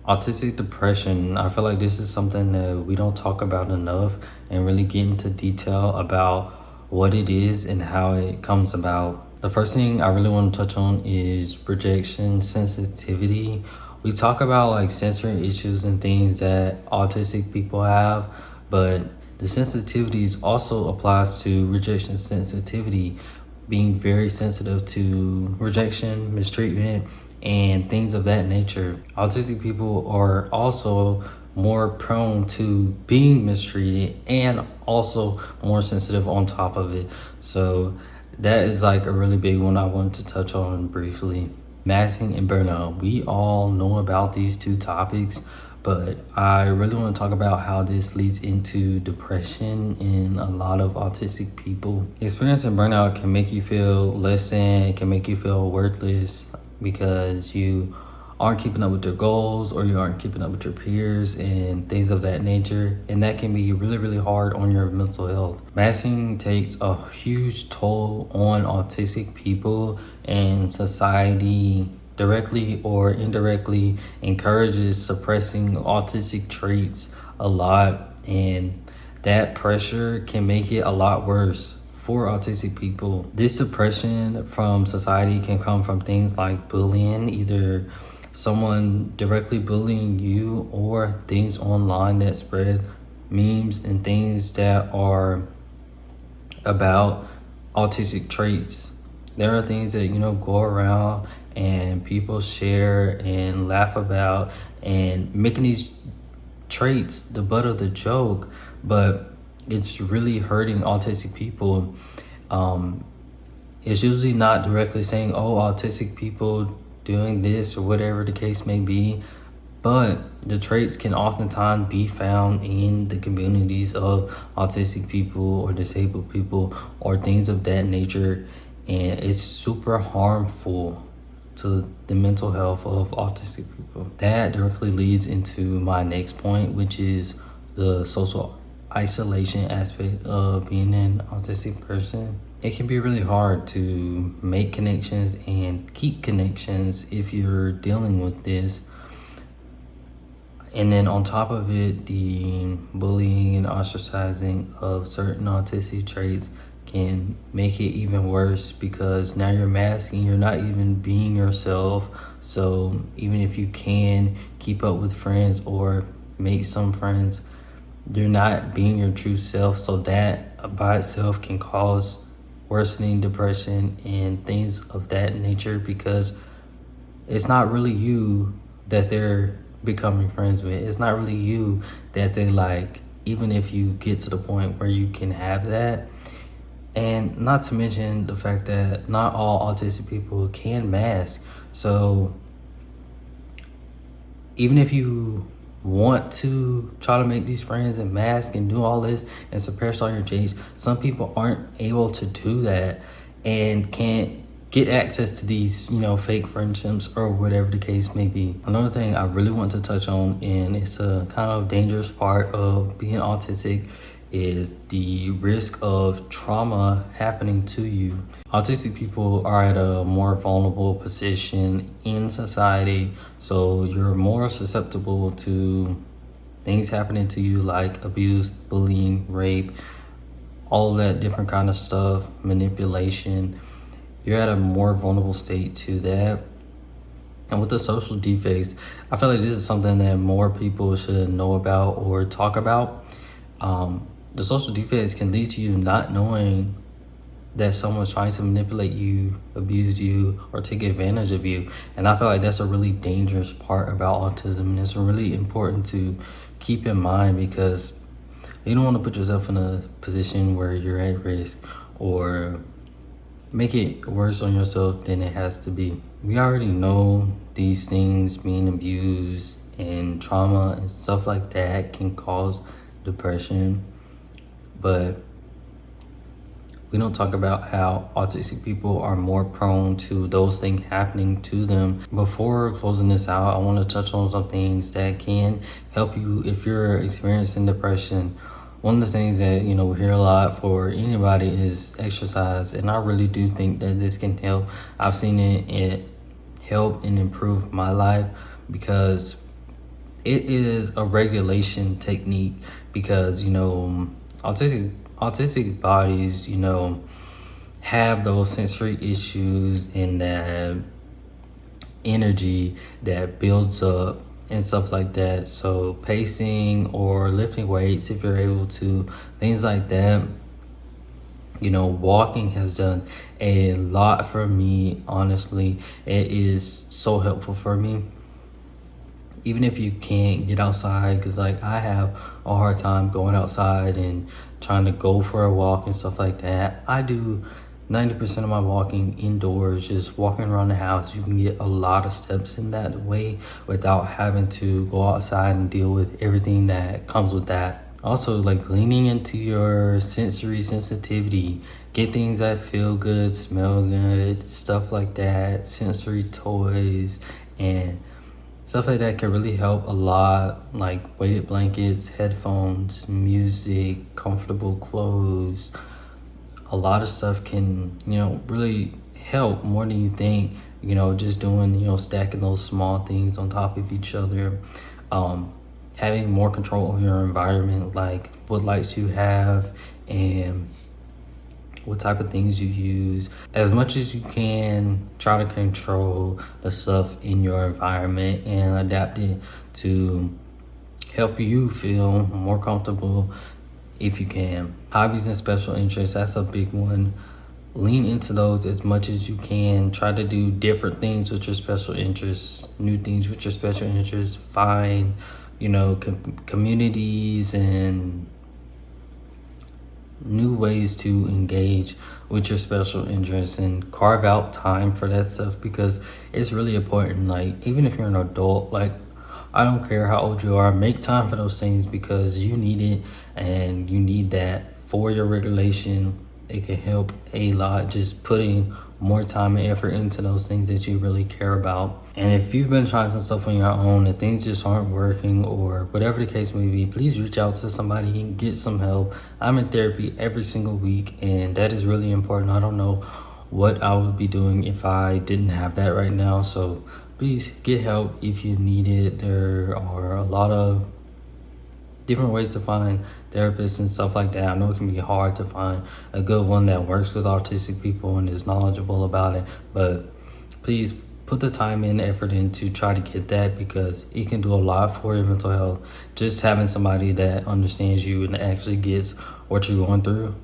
Autistic depression, I feel like this is something that we don't talk about enough and really get into detail about what it is and how it comes about. The first thing I really want to touch on is rejection sensitivity. We talk about like sensory issues and things that autistic people have, but the sensitivities also applies to rejection sensitivity, being very sensitive to rejection, mistreatment, and things of that nature. Autistic people are also more prone to being mistreated and also more sensitive on top of it. So that is like a really big one I wanted to touch on briefly. Masking and burnout. We all know about these two topics, but I really want to talk about how this leads into depression in a lot of autistic people. Experiencing burnout can make you feel less than, can make you feel worthless because you aren't keeping up with your goals or you aren't keeping up with your peers and things of that nature. And that can be really, really hard on your mental health. Masking takes a huge toll on autistic people, and society directly or indirectly encourages suppressing autistic traits a lot, and that pressure can make it a lot worse for autistic people. This suppression from society can come from things like bullying, either someone directly bullying you or things online that spread memes and things that are about autistic traits. There are things that, go around and people share and laugh about and making these traits the butt of the joke, but it's really hurting autistic people. It's usually not directly saying, oh, autistic people doing this or whatever the case may be, but the traits can oftentimes be found in the communities of autistic people or disabled people or things of that nature, and it's super harmful to the mental health of autistic people. That directly leads into my next point, which is the social isolation aspect of being an autistic person. It can be really hard to make connections and keep connections if you're dealing with this. And then on top of it, the bullying and ostracizing of certain autistic traits can make it even worse, because now you're masking, you're not even being yourself. So even if you can keep up with friends or make some friends, you're not being your true self. So that by itself can cause worsening depression and things of that nature, because it's not really you that they're becoming friends with. It's not really you that they like, even if you get to the point where you can have that. And not to mention the fact that not all autistic people can mask. So even if you want to try to make these friends and mask and do all this and suppress all your traits, some people aren't able to do that and can't get access to these, fake friendships or whatever the case may be. Another thing I really want to touch on, and it's a kind of dangerous part of being autistic, is the risk of trauma happening to you. Autistic people are at a more vulnerable position in society, so you're more susceptible to things happening to you like abuse, bullying, rape, all that different kind of stuff, manipulation. You're at a more vulnerable state to that. And with the social defects, I feel like this is something that more people should know about or talk about. The social defects can lead to you not knowing that someone's trying to manipulate you, abuse you, or take advantage of you. And I feel like that's a really dangerous part about autism, and it's really important to keep in mind, because you don't want to put yourself in a position where you're at risk or make it worse on yourself than it has to be. We already know these things, being abused and trauma and stuff like that, can cause depression, but we don't talk about how autistic people are more prone to those things happening to them. Before closing this out, I want to touch on some things that can help you if you're experiencing depression. One of the things that, we hear a lot for anybody is exercise. And I really do think that this can help. I've seen it help and improve my life, because it is a regulation technique because, autistic bodies, have those sensory issues and that energy that builds up and stuff like that. So pacing or lifting weights, if you're able to, things like that. Walking has done a lot for me. Honestly, it is so helpful for me. Even if you can't get outside, because like I have a hard time going outside and trying to go for a walk and stuff like that. I do 90% of my walking indoors, just walking around the house. You can get a lot of steps in that way without having to go outside and deal with everything that comes with that. Also, like leaning into your sensory sensitivity, get things that feel good, smell good, stuff like that, sensory toys, and stuff like that can really help a lot, like weighted blankets, headphones, music, comfortable clothes. A lot of stuff can, really help more than you think, just doing, stacking those small things on top of each other. Having more control over your environment, like what lights you have and what type of things you use. As much as you can, try to control the stuff in your environment and adapt it to help you feel more comfortable if you can. Hobbies and special interests, that's a big one. Lean into those as much as you can. Try to do different things with your special interests, new things with your special interests. Find, communities and new ways to engage with your special interests and carve out time for that stuff because it's really important. Like, even if you're an adult, like, I don't care how old you are, make time for those things because you need it and you need that for your regulation. It can help a lot, just putting more time and effort into those things that you really care about. And if you've been trying some stuff on your own and things just aren't working or whatever the case may be, please reach out to somebody and get some help. I'm in therapy every single week and that is really important. I don't know what I would be doing if I didn't have that right now. So please get help if you need it. There are a lot of different ways to find therapists and stuff like that. I know it can be hard to find a good one that works with autistic people and is knowledgeable about it, but please put the time and effort in to try to get that because it can do a lot for your mental health. Just having somebody that understands you and actually gets what you're going through